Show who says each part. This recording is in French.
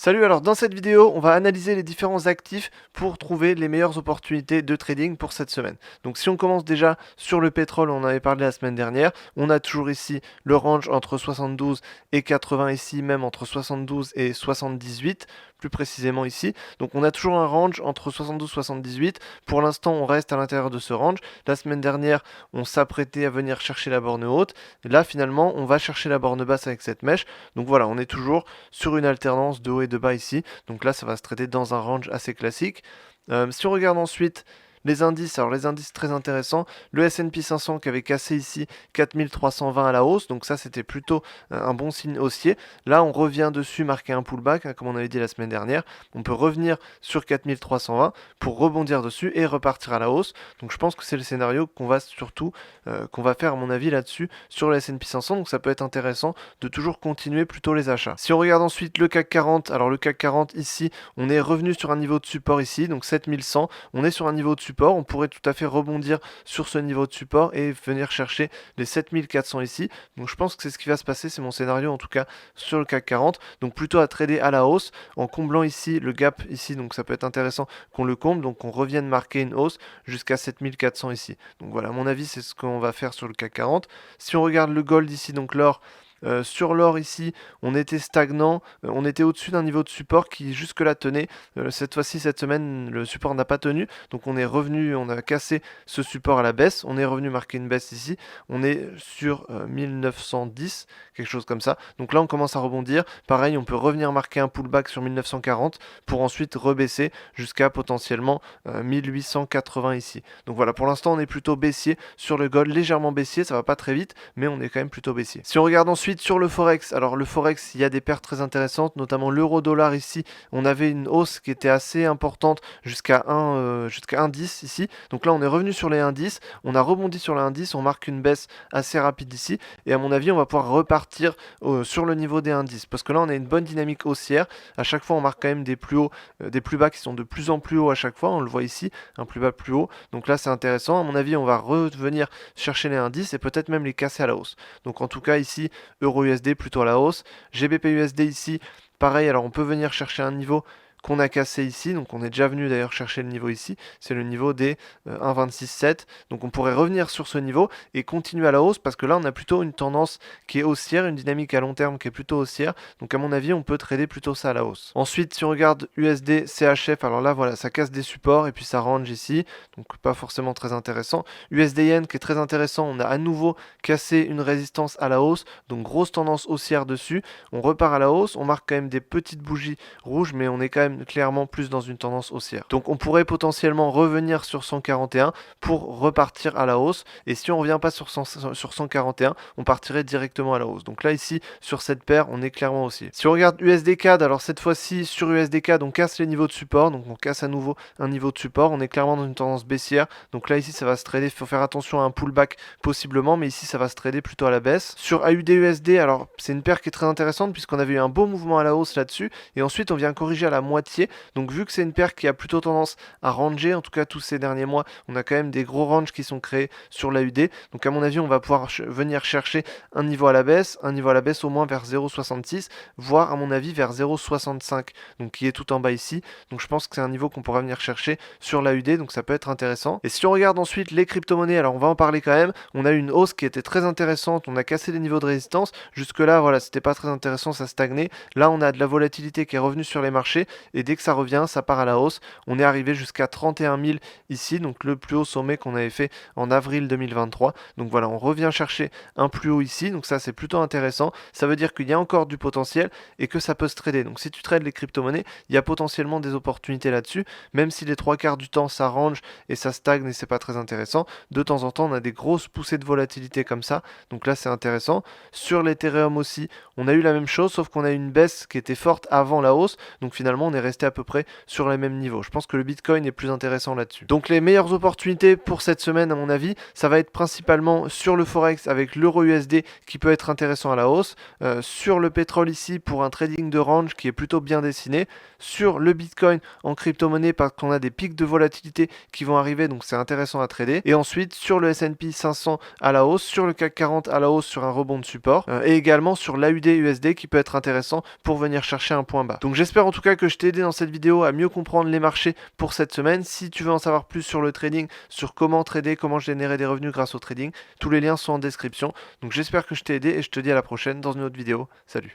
Speaker 1: Salut, alors dans cette vidéo, on va analyser les différents actifs pour trouver les meilleures opportunités de trading pour cette semaine. Donc si on commence déjà sur le pétrole, on en avait parlé la semaine dernière, on a toujours ici le range entre 72 et 80 ici, même entre 72 et 78, plus précisément ici. Donc on a toujours un range entre 72 et 78. Pour l'instant, on reste à l'intérieur de ce range. La semaine dernière, on s'apprêtait à venir chercher la borne haute. Et là, finalement, on va chercher la borne basse avec cette mèche. Donc voilà, on est toujours sur une alternance de haut et de bas ici. Donc là, ça va se traiter dans un range assez classique. Si on regarde ensuite les indices, alors les indices très intéressants, le S&P 500 qui avait cassé ici 4320 à la hausse, donc ça c'était plutôt un bon signe haussier. Là on revient dessus, marquer un pullback, hein, comme on avait dit la semaine dernière. On peut revenir sur 4320 pour rebondir dessus et repartir à la hausse. Donc je pense que c'est le scénario qu'on va surtout, qu'on va faire à mon avis là-dessus sur le S&P 500, donc ça peut être intéressant de toujours continuer plutôt les achats. Si on regarde ensuite le CAC 40, alors le CAC 40 ici, on est revenu sur un niveau de support ici, donc 7100, on est sur un niveau de support, on pourrait tout à fait rebondir sur ce niveau de support et venir chercher les 7400 ici. Donc je pense que c'est ce qui va se passer, c'est mon scénario en tout cas sur le CAC 40. Donc plutôt à trader à la hausse en comblant ici le gap ici, donc ça peut être intéressant qu'on le comble, donc on revienne marquer une hausse jusqu'à 7400 ici. Donc voilà, à mon avis, c'est ce qu'on va faire sur le CAC 40. Si on regarde le gold ici, donc l'or, sur l'or ici, on était stagnant, on était au-dessus d'un niveau de support qui jusque-là tenait. Cette fois-ci, cette semaine, le support n'a pas tenu, donc on est revenu, on a cassé ce support à la baisse, on est revenu marquer une baisse ici, on est sur 1910, quelque chose comme ça. Donc là, on commence à rebondir. Pareil, on peut revenir marquer un pullback sur 1940 pour ensuite rebaisser jusqu'à potentiellement 1880 ici. Donc voilà, pour l'instant, on est plutôt baissier sur le gold, légèrement baissier, ça va pas très vite, mais on est quand même plutôt baissier. Si on regarde ensuite sur le Forex, alors le Forex, il y a des pertes très intéressantes, notamment l'euro-dollar ici, on avait une hausse qui était assez importante jusqu'à 1,10 ici, donc là on est revenu sur les 1,10, on a rebondi sur les 1,10, on marque une baisse assez rapide ici, et à mon avis on va pouvoir repartir sur le niveau des 1,10, parce que là on a une bonne dynamique haussière, à chaque fois on marque quand même des plus hauts, des plus bas qui sont de plus en plus hauts à chaque fois, on le voit ici, un plus bas plus haut, donc là c'est intéressant, à mon avis on va revenir chercher les 1,10 et peut-être même les casser à la hausse. Donc en tout cas ici, Euro-USD plutôt à la hausse. GBP-USD ici, pareil, alors on peut venir chercher un niveau qu'on a cassé ici, donc on est déjà venu d'ailleurs chercher le niveau ici, c'est le niveau des 1,26,7, donc on pourrait revenir sur ce niveau et continuer à la hausse parce que là on a plutôt une tendance qui est haussière, une dynamique à long terme qui est plutôt haussière, donc à mon avis on peut trader plutôt ça à la hausse. Ensuite si on regarde USD CHF, alors là voilà, ça casse des supports et puis ça range ici, donc pas forcément très intéressant. USD Yen qui est très intéressant, on a à nouveau cassé une résistance à la hausse, donc grosse tendance haussière dessus, on repart à la hausse, on marque quand même des petites bougies rouges, mais on est quand même clairement plus dans une tendance haussière. Donc on pourrait potentiellement revenir sur 141 pour repartir à la hausse, et si on revient pas sur 141, on partirait directement à la hausse. Donc là ici, sur cette paire, on est clairement haussier. Si on regarde USD CAD, alors cette fois-ci sur USD CAD, on casse les niveaux de support, donc on casse à nouveau un niveau de support, on est clairement dans une tendance baissière, donc là ici ça va se trader, il faut faire attention à un pullback possiblement, mais ici ça va se trader plutôt à la baisse. Sur AUD-USD, alors c'est une paire qui est très intéressante puisqu'on avait eu un beau mouvement à la hausse là-dessus, et ensuite on vient corriger à la moitié. Donc vu que c'est une paire qui a plutôt tendance à ranger, en tout cas tous ces derniers mois, on a quand même des gros ranges qui sont créés sur l'AUD. Donc à mon avis, on va pouvoir venir chercher un niveau à la baisse au moins vers 0,66, voire à mon avis vers 0,65, donc qui est tout en bas ici. Donc je pense que c'est un niveau qu'on pourra venir chercher sur l'AUD, donc ça peut être intéressant. Et si on regarde ensuite les crypto-monnaies, alors on va en parler quand même, on a eu une hausse qui était très intéressante, on a cassé les niveaux de résistance, jusque là voilà, c'était pas très intéressant, ça stagnait. Là on a de la volatilité qui est revenue sur les marchés, et dès que ça revient, ça part à la hausse. On est arrivé jusqu'à 31 000 ici, donc le plus haut sommet qu'on avait fait en avril 2023. Donc voilà, on revient chercher un plus haut ici, donc ça c'est plutôt intéressant. Ça veut dire qu'il y a encore du potentiel et que ça peut se trader. Donc si tu trades les crypto-monnaies, il y a potentiellement des opportunités là-dessus, même si les trois quarts du temps ça range et ça stagne et c'est pas très intéressant. De temps en temps, on a des grosses poussées de volatilité comme ça, donc là c'est intéressant. Sur l'Ethereum aussi, on a eu la même chose, sauf qu'on a eu une baisse qui était forte avant la hausse, donc finalement on est rester à peu près sur les mêmes niveaux. Je pense que le Bitcoin est plus intéressant là-dessus. Donc les meilleures opportunités pour cette semaine, à mon avis, ça va être principalement sur le Forex avec l'euro USD qui peut être intéressant à la hausse, sur le pétrole ici pour un trading de range qui est plutôt bien dessiné, sur le Bitcoin en crypto-monnaie parce qu'on a des pics de volatilité qui vont arriver, donc c'est intéressant à trader, et ensuite sur le S&P 500 à la hausse, sur le CAC 40 à la hausse sur un rebond de support, et également sur l'AUD USD qui peut être intéressant pour venir chercher un point bas. Donc j'espère en tout cas que je t'ai aidé dans cette vidéo à mieux comprendre les marchés pour cette semaine. Si tu veux en savoir plus sur le trading, sur comment trader, comment générer des revenus grâce au trading, tous les liens sont en description. Donc j'espère que je t'ai aidé et je te dis à la prochaine dans une autre vidéo. Salut!